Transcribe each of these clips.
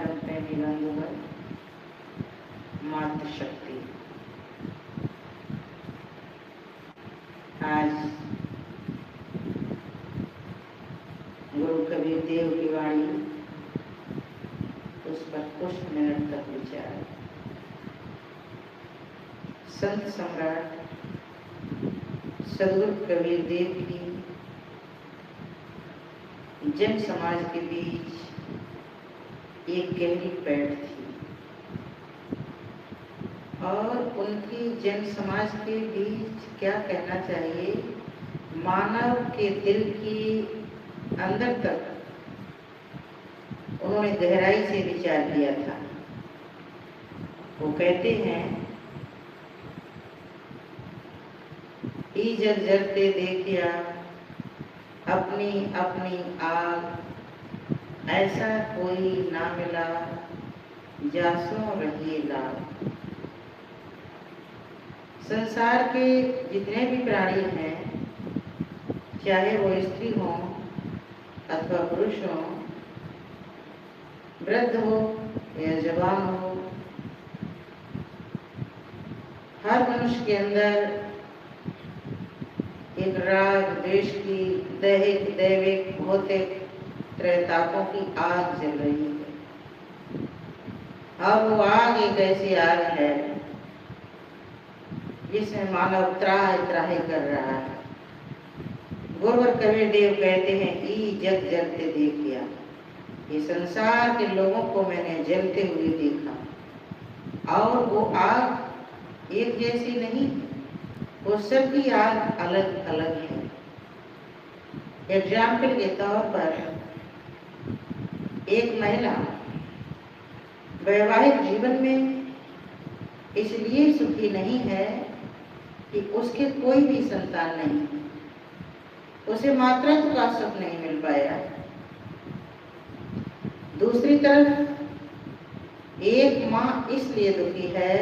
धर्म प्रेमी बंधुगण, मातृशक्ति। आज गुरु कबीर देव की वाणी, उस पर कुछ मिनट तक विचार। संत सम्राट सदगुरु कबीर देव की जन समाज के बीच एक गहरी पैठ थी और उनकी जन समाज के बीच क्या कहना चाहिए, मानव के दिल की अंदर तक उन्होंने गहराई से विचार किया था। वो कहते हैं, ई जग जगते देखिया अपनी अपनी आग, ऐसा कोई ना मिला जासों रहिए लाग। संसार के जितने भी प्राणी हैं, चाहे वो स्त्री हो अथवा पुरुष हो, वृद्ध हो या जवान हो, हर मनुष्य के अंदर एक राग द्वेष की दैहिक दैविक भौतिक त्रैतापों की आग जल रही है। और वो आग एक ऐसी आग है जिसमें मानव त्राहि त्राहि कर रहा है। गुरुवर कबीर देव कहते हैं, ई जग जलते देखिया, ये संसार के लोगों को मैंने जलते हुए देखा। और वो आग एक जैसी नहीं, वो सबकी आग अलग अलग है। एग्जाम्पल के तौर पर एक महिला वैवाहिक जीवन में इसलिए सुखी नहीं है कि उसके कोई भी संतान नहीं, उसे मातृत्व का सुख नहीं मिल पाया। दूसरी तरफ एक माँ इसलिए दुखी है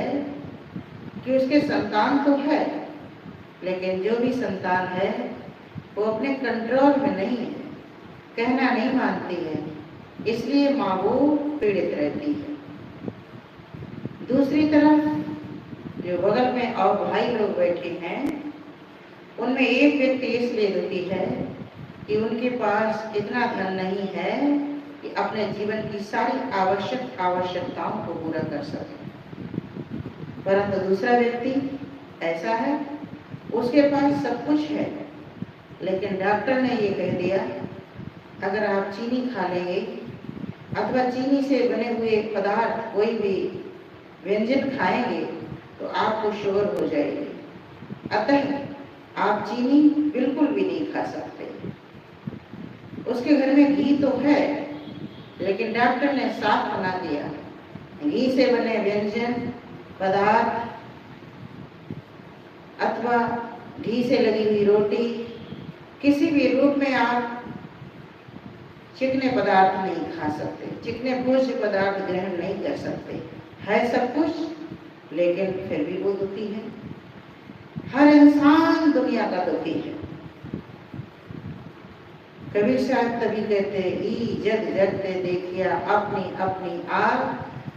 कि उसके संतान तो है, लेकिन जो भी संतान है वो अपने कंट्रोल में नहीं है, कहना नहीं मानती है, इसलिए माँ वो पीड़ित रहती है। दूसरी तरफ जो बगल में और भाई लोग बैठे हैं, उनमें एक व्यक्ति इसलिए दुखी है कि उनके पास इतना धन नहीं है कि अपने जीवन की सारी आवश्यकताओं को पूरा कर सके। परंतु दूसरा व्यक्ति ऐसा है, उसके पास सब कुछ है, लेकिन डॉक्टर ने ये कह दिया, अगर आप चीनी खा लेंगे अथवा चीनी से बने हुए पदार्थ कोई भी व्यंजन खाएंगे तो आपको शुगर हो जाएगी, अतः आप चीनी बिल्कुल भी नहीं खा सकते। उसके घर में घी तो है, लेकिन डॉक्टर ने साफ मना दिया, घी से बने व्यंजन पदार्थ अथवा घी से लगी हुई रोटी, किसी भी रूप में आप चिकने पदार्थ नहीं खा सकते, चिकने भोज्य पदार्थ ग्रहण नहीं कर सकते। है सब कुछ, लेकिन फिर भी वो दुखी है। हर इंसान दुनिया का दुखी है। कबीर साहब तभी कहते, ई जग जगते देखिया अपनी अपनी आग,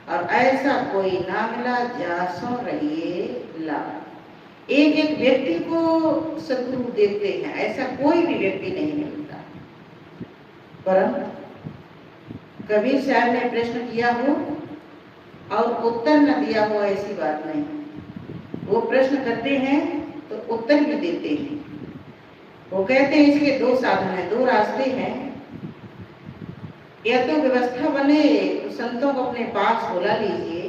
और ऐसा कोई ना मिला जासों रहिए लाग। एक एक व्यक्ति को सदगुरु देखते हैं, ऐसा कोई भी व्यक्ति नहीं मिलता। परंतु कबीर साहब ने प्रश्न किया हो और उत्तर न दिया हो, ऐसी बात नहीं। वो प्रश्न करते हैं तो उत्तर भी देते हैं। वो कहते हैं, इसके दो साधन हैं, दो रास्ते हैं। या तो व्यवस्था बने तो संतों को अपने पास बुला लीजिए,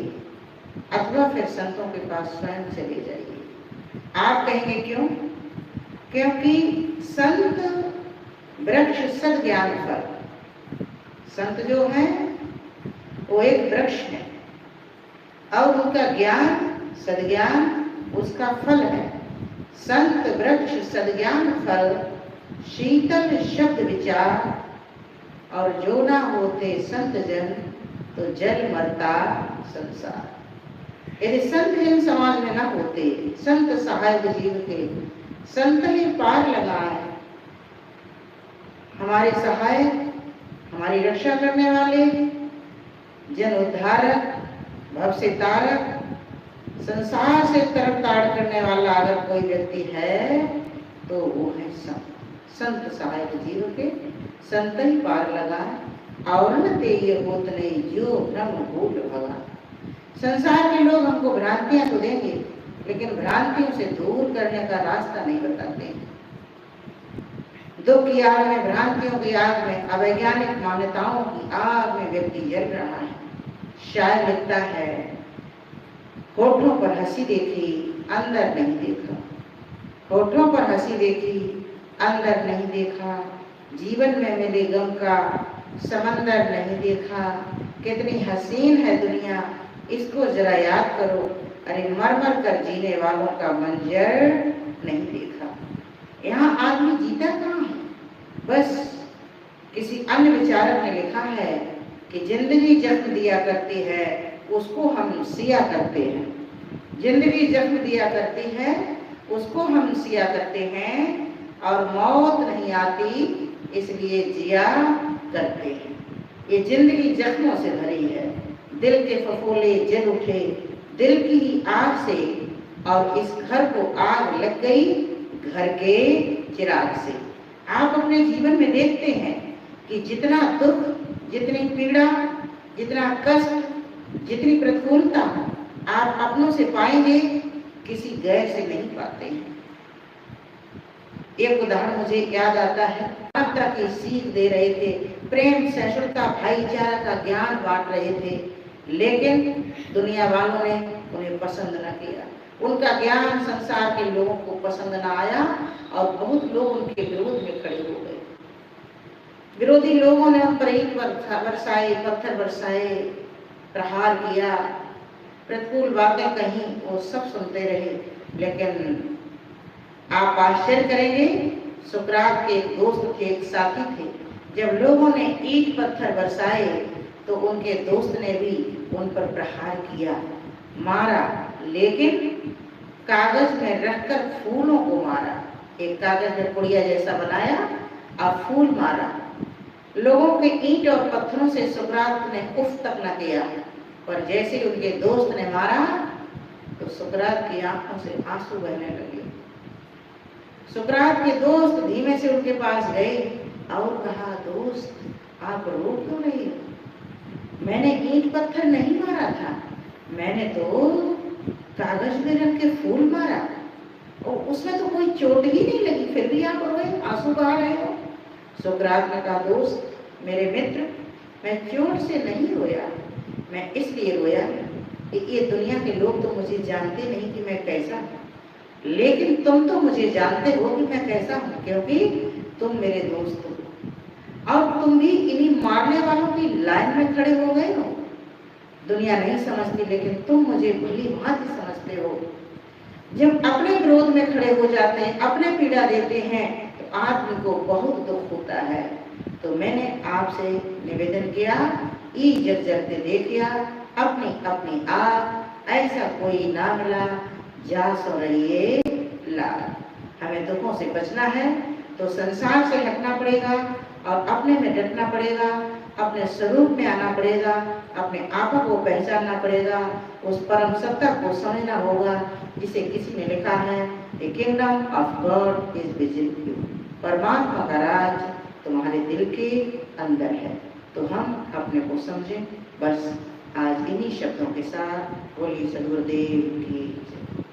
अथवा फिर संतों के पास स्वयं चले जाइए। आप कहेंगे क्यों? क्योंकि संत वृक्ष सद ज्ञान फल। संत जो है वो एक वृक्ष है और उनका ज्ञान सद्ज्ञान उसका फल है। संत वृक्ष सद्ज्ञान फल, शीतल शब्द विचार, और जो ना होते संत जन तो जल मरता संसार। यदि संत जन समाज में ना होते, संत सहायक जीव के, संत ने पार लगाए, हमारे सहायक, हमारी रक्षा करने वाले, जन उद्धारक, भव से तारक, संसार से तरफ ताड़ करने वाला अगर कोई व्यक्ति है तो वो है संत। संत सहायक जीव के संत ही पार लगा, और न ते ये होत नहीं जो ब्रह्म भूल भगा। संसार के लोग हमको भ्रांतियां तो देंगे, लेकिन भ्रांतियों से दूर करने का रास्ता नहीं बताते। दुख की आग में, भ्रांतियों की आग में, अवैज्ञानिक मान्यताओं की आग में व्यक्ति जल रहा है। शायर लिखता है, होठों पर हंसी देखी अंदर नहीं देखा, होठों पर हंसी देखी अंदर नहीं देखा, जीवन में मिले गम का समंदर नहीं देखा। कितनी हसीन है दुनिया, इसको जरा याद करो, अरे मर मर कर जीने वालों का मंजर नहीं देखा। यहाँ आदमी जीता कहाँ है? बस किसी अन्य विचारक ने लिखा है कि जिंदगी जख्म दिया करती है, उसको हम सिया करते हैं। जिंदगी जख्म दिया करती है, उसको हम सिया करते हैं, और मौत नहीं आती इसलिए जिया करते हैं। ये जिंदगी जख्मों से भरी है, दिल के फफोले जल उठे दिल की ही आग से, और इस घर को आग लग गई घर के चिराग से। आप अपने जीवन में देखते हैं कि जितना दुख, जितनी पीड़ा, जितना कष्ट, जितनी प्रतिकूलता आप अपनों से पाएंगे, किसी गैर से नहीं पाते हैं। एक उदाहरण मुझे याद आता है, मानवता की सीख दे रहे थे, प्रेम, सहिष्णुता, भाईचारा का ज्ञान बांट रहे थे, लेकिन दुनिया वालों ने उन्हें पसंद न किया। उनका ज्ञान संसार के लोगों को पसंद न आया, और बहुत लोग उनके विरोध में खड़े हो गए। विरोधी लोगों ने उन पर ईंट बरसाए, पत्थर बरसाए, प्रहार किया, प्रतिकूल बातें कहीं, वो सब सुनते रहे। लेकिन आप आश्चर्य करेंगे, सुकरात के एक दोस्त थे, एक साथी थे, जब लोगों ने ईंट पत्थर बरसाए तो उनके दोस्त ने भी उन पर प्रहार किया, मारा, लेकिन कागज में रखकर फूलों को मारा। एक कागज में पुड़िया जैसा बनाया और फूल मारा। लोगों के ईंट और पत्थरों से सुकरात ने उफ तक न किया, पर जैसे उनके दोस्त ने मारा तो सुकरात की आंखों से आंसू बहने लगे। सुकरात के दोस्त धीमे से उनके पास गए और कहा, दोस्त आप रो क्यों नहीं हो? मैंने ईंट पत्थर नहीं मारा था, मैंने तो कागज में रख के फूल मारा, और उसमें तो कोई चोट ही नहीं लगी, फिर भी आप रोए, आंसू बहा रहे हो। सुकरात ने कहा, दोस्त मेरे मित्र, मैं चोट से नहीं रोया, मैं इसलिए रोया कि ये दुनिया के लोग तो मुझे जानते नहीं कि मैं कैसा हूँ, लेकिन तुम तो मुझे जानते हो कि मैं कैसा हूँ, क्योंकि तुम मेरे दोस्त हो, और तुम भी इन्हीं मारने वालों की लाइन में खड़े हो गए हो। दुनिया नहीं समझती, लेकिन तुम मुझे भली भांति समझते हो। जब अपने विरोध में खड़े हो जाते हैं, अपने पीड़ा देते हैं, तो आदमी को बहुत दुख होता है। तो मैंने आपसे निवेदन किया, इज्जत जलते देखिया, अपनी अपनी आग, ऐसा कोई ना मिला, जा सो रहिए लाल। हमें दुखों से बचना है तो संसार से हटना पड़ेगा, और अपने में डटना पड़ेगा, अपने स्वरूप में आना पड़ेगा, अपने आपा को पहचानना पड़ेगा, उस परम सत्ता को समझना होगा, जिसे किसी ने लिखा है, the kingdom of God is विजिन you. परमात्मा का राज तुम्हारे दिल के अंदर है। तो हम अपने को समझें। बस आज इन्हीं शब्दों के साथ बोलिए सद्गुरुदेव की जय।